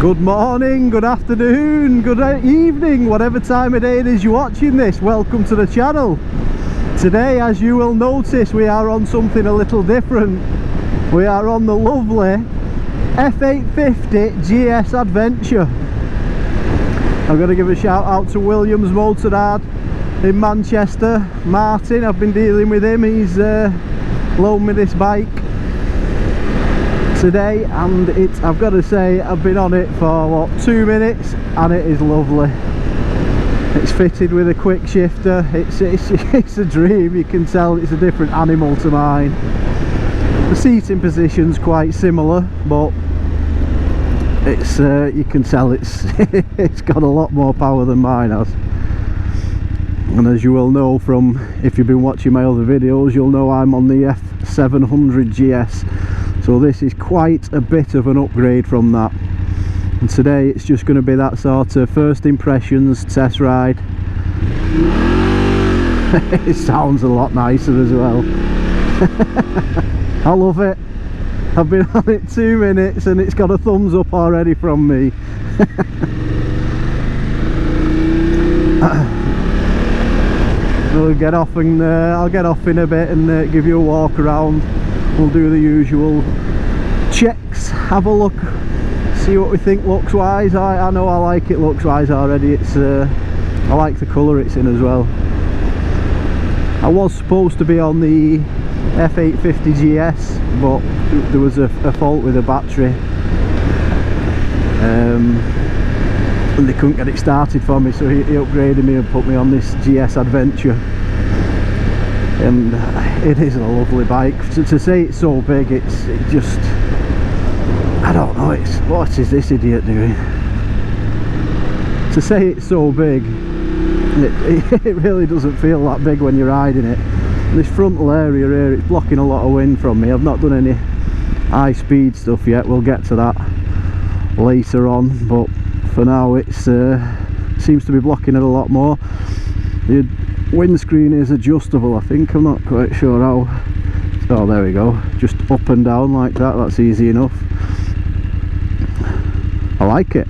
Good morning, good afternoon, good evening, whatever time of day it is you're watching this. Welcome to the channel. Today, as you will notice, we are on something a little different. We are on the lovely F850 GS Adventure. I'm going to give a shout out to Williams Motorrad in Manchester. Martin, I've been dealing with him. He's loaned me this bike today, and I've got to say, I've been on it for what, 2 minutes, and it is lovely. It's fitted with a quick shifter. It's a dream. You can tell it's a different animal to mine. The seating position's quite similar, but it's you can tell it's it's got a lot more power than mine has. And as you will know from, if you've been watching my other videos, you'll know I'm on the F850 GS. So this is quite a bit of an upgrade from that. And today it's just going to be that sort of first impressions test ride. It sounds a lot nicer as well. I love it. I've been on it 2 minutes and it's got a thumbs up already from me. We'll get off, and I'll get off in a bit and give you a walk around. We'll do the usual checks, have a look, see what we think looks wise. I know I like it looks wise already. It's I like the colour it's in as well. I was supposed to be on the F850 GS, but there was a fault with the battery, and they couldn't get it started for me, so he upgraded me and put me on this GS Adventure. And it is a lovely bike. To say it's so big, it just, I don't know, what is this idiot doing? To say it's so big, it really doesn't feel that big when you're riding it. This frontal area here, it's blocking a lot of wind from me. I've not done any high speed stuff yet. We'll get to that later on, but for now it seems to be blocking it a lot more. The windscreen is adjustable, I think. I'm not quite sure how. Oh, there we go, just up and down like that. That's easy enough. I like it.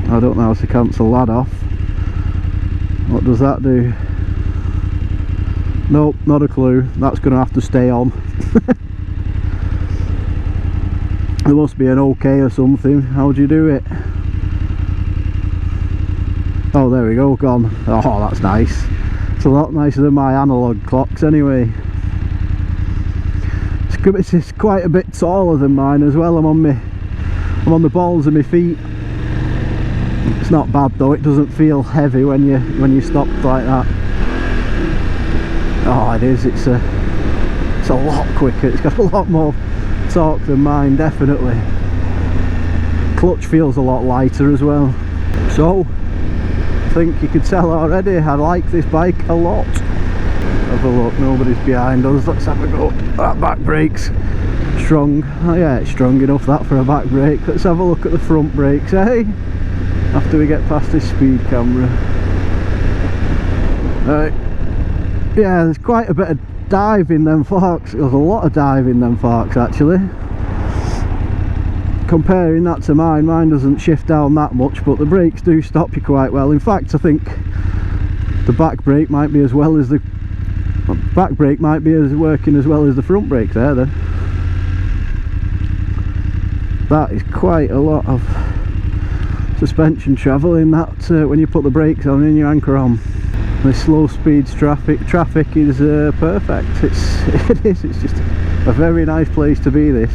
I don't know how to cancel that off. What does that do? Nope, not a clue. That's going to have to stay on. There must be an OK or something. How do you do it? Oh, there we go, gone. Oh, that's nice. It's a lot nicer than my analog clocks anyway. It's quite a bit taller than mine as well. I'm on the balls of my feet. It's not bad though. It doesn't feel heavy when you stop like that. Oh, it is. It's a lot quicker. It's got a lot more torque than mine, definitely. Clutch feels a lot lighter as well. So I think you can tell already, I like this bike a lot. Have a look, nobody's behind us. Let's have a go. That back brake's strong. Oh yeah, it's strong enough that for a back brake. Let's have a look at the front brakes, eh? After we get past this speed camera. Right. Yeah, there's quite a bit of dive in them forks. There's a lot of dive in them forks actually. Comparing that to mine doesn't shift down that much, but the brakes do stop you quite well. In fact, I think the back brake might be as well as the back brake might be working as well as the front brake there then. That is quite a lot of suspension travel in that when you put the brakes on and you anchor on. This slow speeds traffic is perfect. It is. It's just a very nice place to be, this.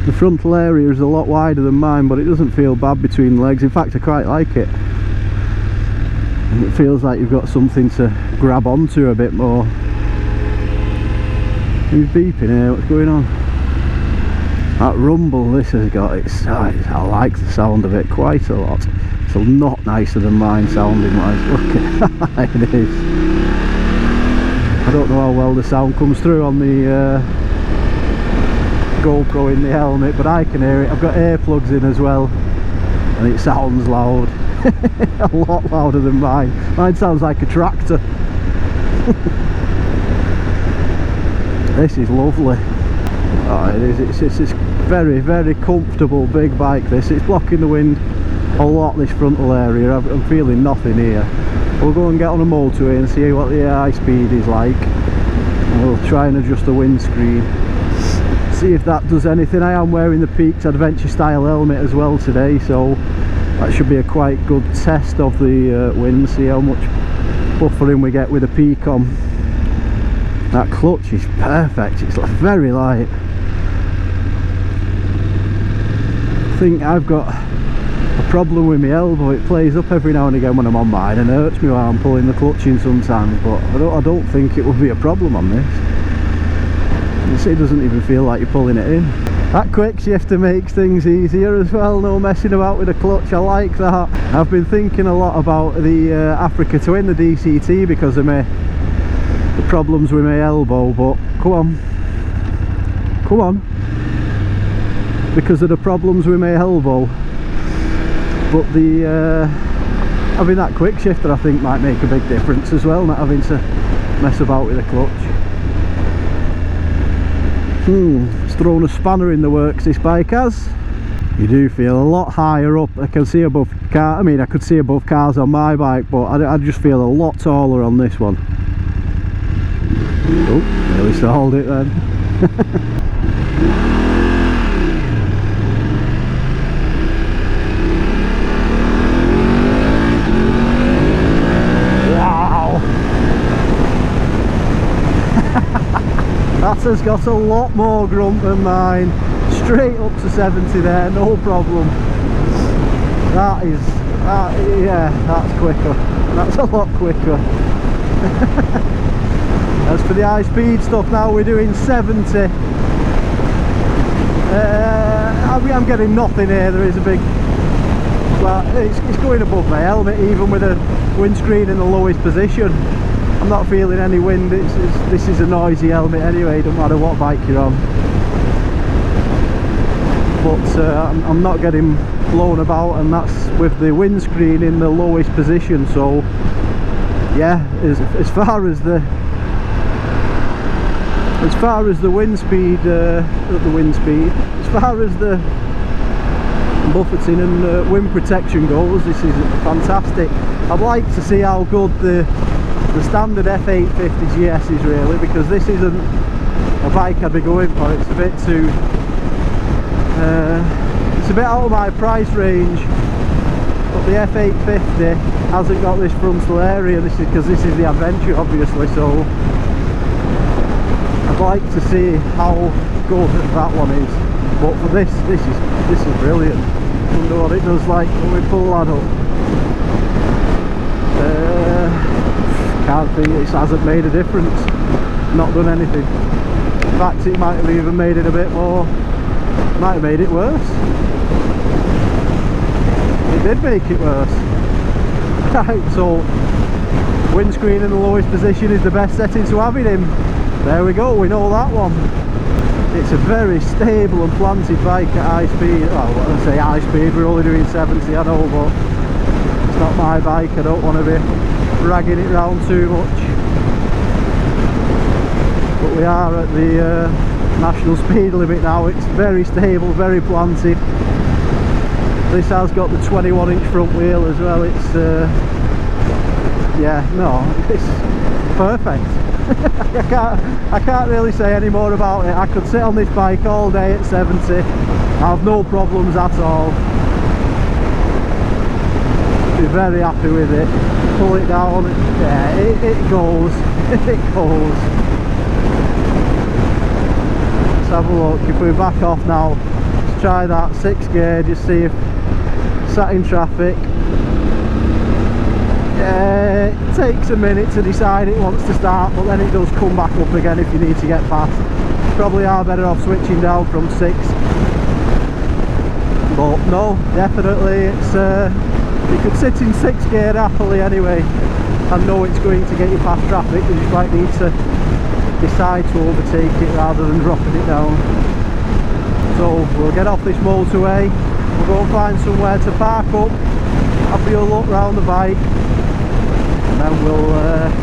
The frontal area is a lot wider than mine, but it doesn't feel bad between the legs. In fact, I quite like it. And it feels like you've got something to grab onto a bit more. Who's beeping here? What's going on? That rumble this has got, I like the sound of it quite a lot. It's a lot nicer than mine sounding wise. Look at that, it is. I don't know how well the sound comes through on the GoPro in the helmet, but I can hear it. I've got earplugs in as well, and it sounds loud. A lot louder than mine. Mine sounds like a tractor. This is lovely. Oh, it is. It's this very, very comfortable big bike. This. It's blocking the wind a lot, this frontal area. I'm feeling nothing here. We'll go and get on a motorway and see what the high speed is like. And we'll try and adjust the windscreen. See if that does anything. I am wearing the Peaks Adventure style helmet as well today, so that should be a quite good test of the wind. See how much buffering we get with the peak on. That clutch is perfect. It's very light. I think I've got a problem with my elbow. It plays up every now and again when I'm on mine and hurts me while I'm pulling the clutch in sometimes, but I don't think it will be a problem on this. It doesn't even feel like you're pulling it in. That quick shifter makes things easier as well, no messing about with the clutch. I like that. I've been thinking a lot about the Africa Twin, the DCT, because of the problems with my elbow, but come on, because of the problems with my elbow. But the having that quick shifter I think might make a big difference as well, not having to mess about with the clutch. It's thrown a spanner in the works, this bike has. You do feel a lot higher up. I can see above car. I mean, I could see above cars on my bike, but I just feel a lot taller on this one. Oh, nearly stalled it then. That has got a lot more grunt than mine. Straight up to 70 there, no problem. Yeah, that's quicker. That's a lot quicker. As for the high speed stuff, now we're doing 70. I'm getting nothing here. There is a big, well, it's going above my helmet, even with the windscreen in the lowest position. I'm not feeling any wind. This is a noisy helmet anyway, don't matter what bike you're on. But I'm not getting blown about, and that's with the windscreen in the lowest position. So yeah, as far as the wind speed, as far as the buffeting and wind protection goes, this is fantastic. I'd like to see how good the standard F850 GS is really, because this isn't a bike I'd be going for. It's a bit too it's a bit out of my price range, but the F850 hasn't got this frontal area. This is because this is the Adventure obviously, so I'd like to see how good that one is. But for this is brilliant. I wonder what it does like when we pull that up. Can't think it hasn't made a difference. Not done anything. In fact, it might have even made it a bit more. Might have made it worse. It did make it worse. Right, so windscreen in the lowest position is the best setting to have it in. There we go. We know that one. It's a very stable and planted bike at high speed. Well, when I say high speed, we're only doing 70, I know, but it's not my bike. I don't want to be dragging it round too much. But we are at the national speed limit now. It's very stable, very planted. This has got the 21-inch front wheel as well. It's yeah, no, it's perfect. I can't really say any more about it. I could sit on this bike all day at 70. I have no problems at all. Be very happy with it. Pull it down. Yeah, it goes. It goes. Let's have a look. If we back off now, let's try that 6 gear. Just see if sat in traffic. Yeah, it takes a minute to decide it wants to start, but then it does come back up again if you need to get past. Probably are better off switching down from 6. But no, definitely it's you could sit in 6 gear happily anyway and know it's going to get you past traffic. You just might need to decide to overtake it rather than dropping it down. So we'll get off this motorway, we'll go and find somewhere to park up, have a look round the bike, and then we'll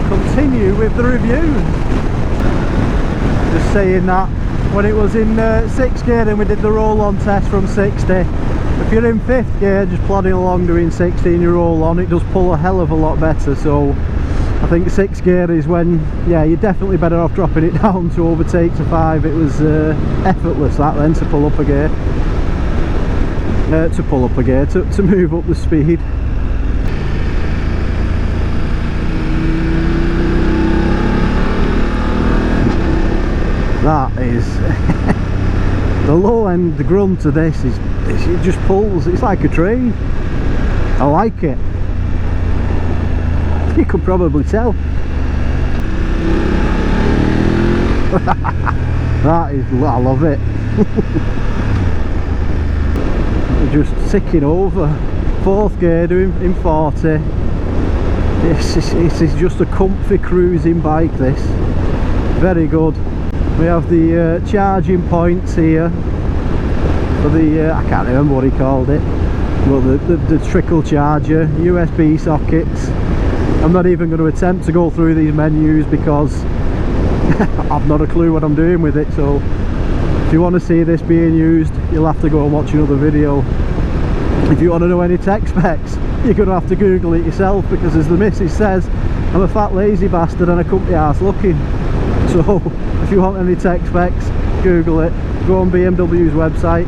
continue with the review. Just saying that, when it was in 6th gear and we did the roll-on test from 60. If you're in 5th gear just plodding along doing 60 and you roll on, it does pull a hell of a lot better. So I think 6th gear is when, yeah, you're definitely better off dropping it down to overtake to 5. It was effortless that then to pull up a gear. To move up the speed. That is the low end, the grunt of this is it just pulls, it's like a train. I like it. You could probably tell. That is, I love it. Just ticking over 4th gear doing in 40. This is just a comfy cruising bike, this. Very good. We have the charging points here for the I can't remember what he called it, but the trickle charger, USB sockets. I'm not even going to attempt to go through these menus because I've not a clue what I'm doing with it. So if you want to see this being used, you'll have to go and watch another video. If you want to know any tech specs, you're going to have to Google it yourself, because as the missus says, I'm a fat lazy bastard and I couldn't be arsed looking. So if you want any tech specs, Google it, go on BMW's website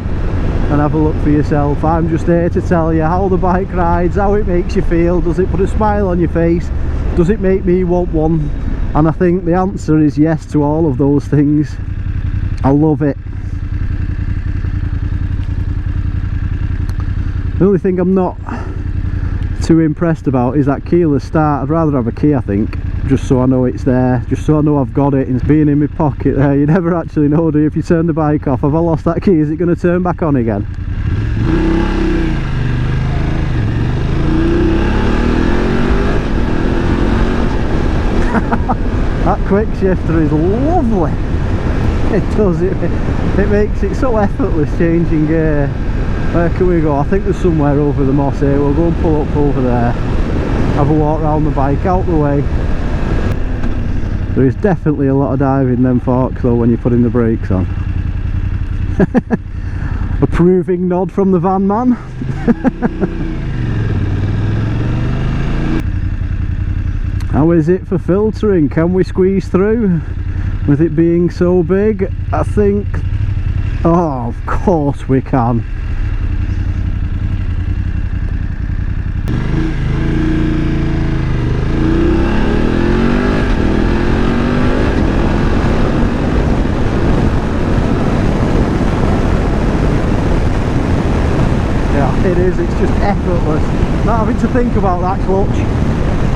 and have a look for yourself. I'm just here to tell you how the bike rides, how it makes you feel. Does it put a smile on your face? Does it make me want one? And I think the answer is yes to all of those things. I love it. The only thing I'm not too impressed about is that keyless start. I'd rather have a key, I think, just so I know it's there, just so I know I've got it and it's being in my pocket there. You never actually know, do you? If you turn the bike off, have I lost that key? Is it going to turn back on again? That quick shifter is lovely. It does, it makes it so effortless changing gear. Where can we go? I think there's somewhere over the moss here. We'll go and pull up over there, have a walk around the bike, out the way. There is definitely a lot of diving in them forks though when you're putting the brakes on. Approving nod from the van man. How is it for filtering? Can we squeeze through with it being so big? I think, oh, of course we can. It is, it's just effortless. Not having to think about that clutch.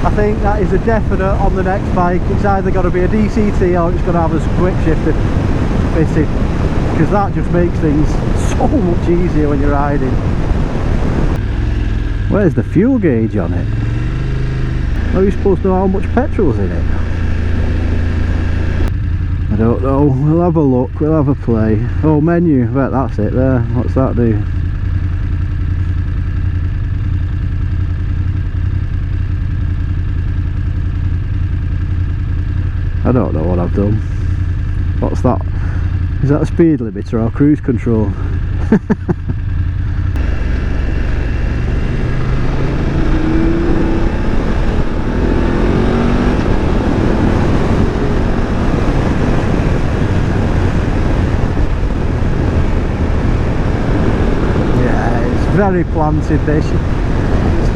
I think that is a definite on the next bike. It's either got to be a DCT or it's going to have a quick shifter fitted, because that just makes things so much easier when you're riding. Where's the fuel gauge on it? How are you supposed to know how much petrol's in it? I don't know. We'll have a look, we'll have a play. Oh, menu, I bet that's it there. What's that do? I don't know what I've done. What's that? Is that a speed limiter or cruise control? Yeah, it's very planted, this.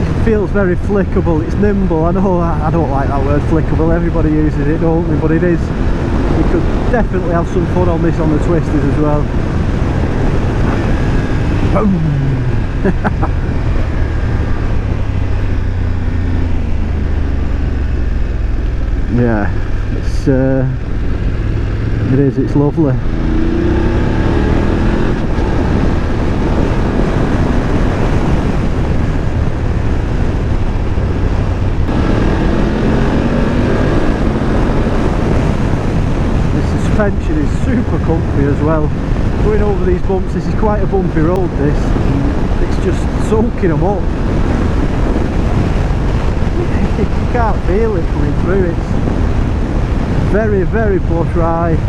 It feels very flickable, it's nimble. I know I don't like that word flickable, everybody uses it, don't they? But it is. You could definitely have some fun on this on the twisters as well. Yeah, it's lovely. Suspension is super comfy as well. Going over these bumps, this is quite a bumpy road, this. It's just soaking them up. You can't feel it coming through. It's very, very plush ride.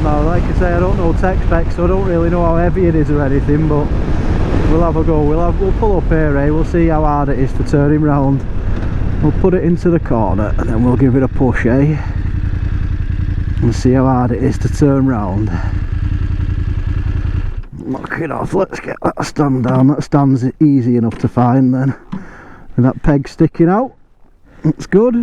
Now, like I say, I don't know tech specs, so I don't really know how heavy it is or anything, but we'll have a go. We'll pull up here, eh? We'll see how hard it is for turning round. We'll put it into the corner and then we'll give it a push, eh? And see how hard it is to turn round. Knock it off. Let's get that stand down. That stand's easy enough to find then. And that peg sticking out. That's good.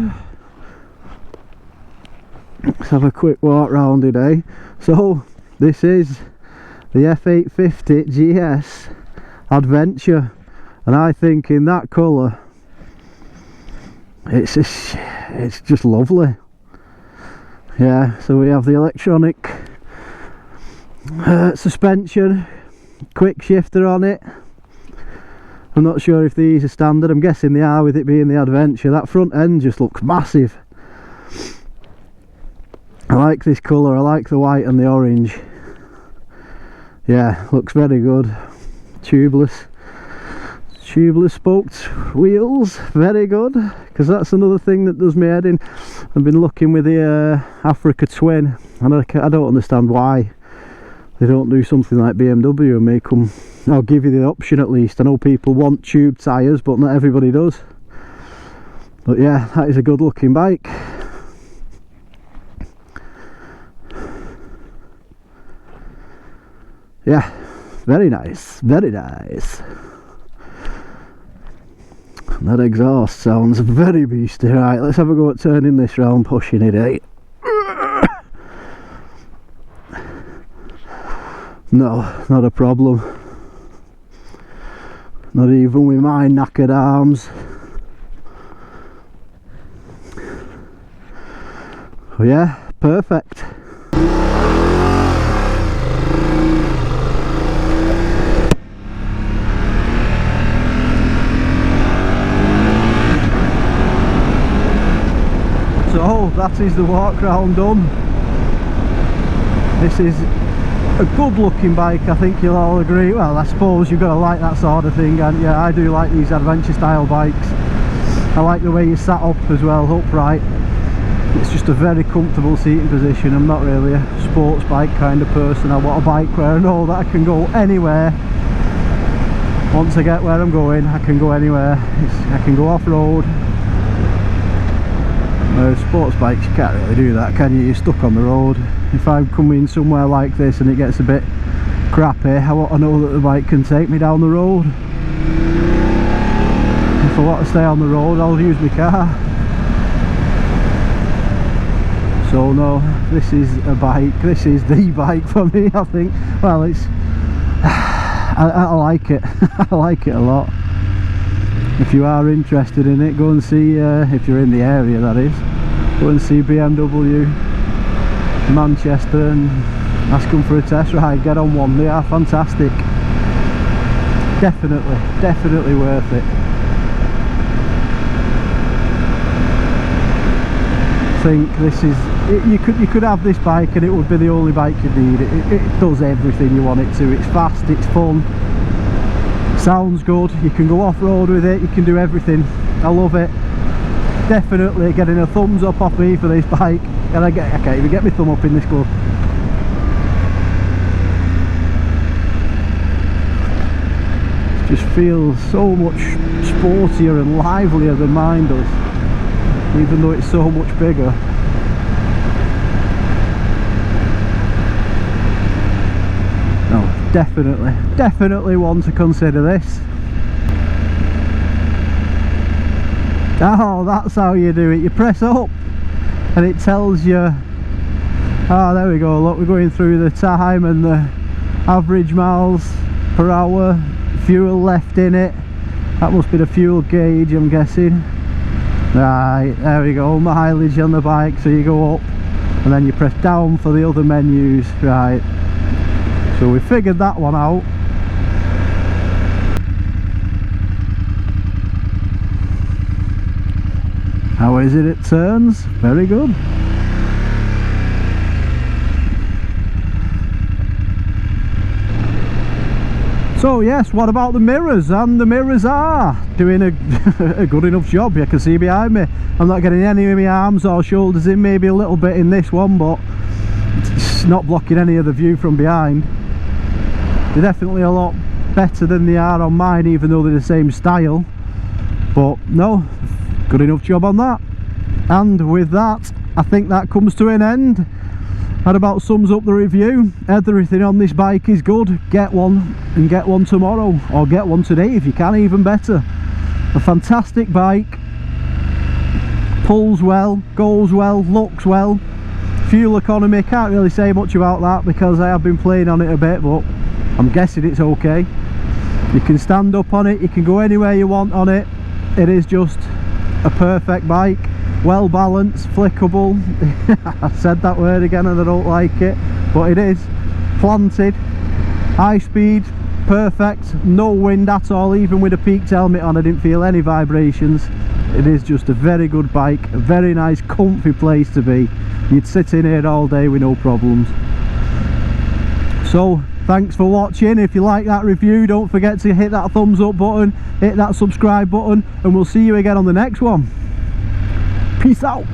Let's have a quick walk round it, eh? So this is the F850 GS Adventure, and I think in that colour it's just lovely. Yeah, so we have the electronic suspension, quick shifter on it. I'm not sure if these are standard. I'm guessing they are, with it being the Adventure. That front end just looks massive. I like this colour. I like the white and the orange. Yeah, looks very good. Tubeless spoked wheels, very good, because that's another thing that does me head in. I've been looking with the Africa Twin, and I don't understand why they don't do something like BMW and make them, I'll give you the option at least. I know people want tube tyres, but not everybody does. But yeah, that is a good looking bike. Yeah, very nice, very nice. That exhaust sounds very beastly. Right, let's have a go at turning this round, pushing it, eh? No, not a problem. Not even with my knackered arms. Oh yeah, perfect. So that is the walk round done. This is a good looking bike, I think you'll all agree. Well, I suppose you've got to like that sort of thing, and yeah, I do like these adventure style bikes. I like the way you're sat up as well, upright. It's just a very comfortable seating position. I'm not really a sports bike kind of person. I want a bike where I know that I can go anywhere. Once I get where I'm going, I can go anywhere. I can go off-road. Sports bikes, you can't really do that, can you? You're stuck on the road. If I'm coming somewhere like this and it gets a bit crappy, I want to know that the bike can take me down the road. If I want to stay on the road, I'll use my car. So no, this is a bike, this is the bike for me, I think. Well, it's I like it. I like it a lot. If you are interested in it, go and see, if you're in the area that is, go and see BMW Manchester and ask them for a test ride. Get on one, they are fantastic. Definitely worth it. I think this is, you could have this bike and it would be the only bike you need. It does everything you want it to. It's fast, it's fun, sounds good, you can go off-road with it, you can do everything. I love it. Definitely getting a thumbs up off me for this bike, and I can't even get my thumb up in this glove. It just feels so much sportier and livelier than mine does, even though it's so much bigger. No, definitely one to consider this. Oh, that's how you do it. You press up and it tells you, oh, there we go, look, we're going through the time and the average miles per hour, fuel left in it. That must be the fuel gauge, I'm guessing. Right, there we go, mileage on the bike. So you go up and then you press down for the other menus. Right, so we figured that one out. How is it? It turns very good. So yes, what about the mirrors? And the mirrors are doing a good enough job. You can see behind me, I'm not getting any of my arms or shoulders in, maybe a little bit in this one, but it's not blocking any of the view from behind. They're definitely a lot better than they are on mine, even though they're the same style. But no, good enough job on that. And with that, I think that comes to an end. That about sums up the review. Everything on this bike is good. Get one, and get one tomorrow, or get one today if you can, even better. A fantastic bike, pulls well, goes well, looks well. Fuel economy, can't really say much about that because I have been playing on it a bit, but I'm guessing it's okay. You can stand up on it, you can go anywhere you want on it. It is just a perfect bike. Well balanced, flickable. I said that word again and I don't like it, but it is. Planted, high speed, perfect, no wind at all. Even with a peaked helmet on, I didn't feel any vibrations. It is just a very good bike, a very nice comfy place to be. You'd sit in here all day with no problems. So thanks for watching. If you like that review, don't forget to hit that thumbs up button, hit that subscribe button, and we'll see you again on the next one. Peace out.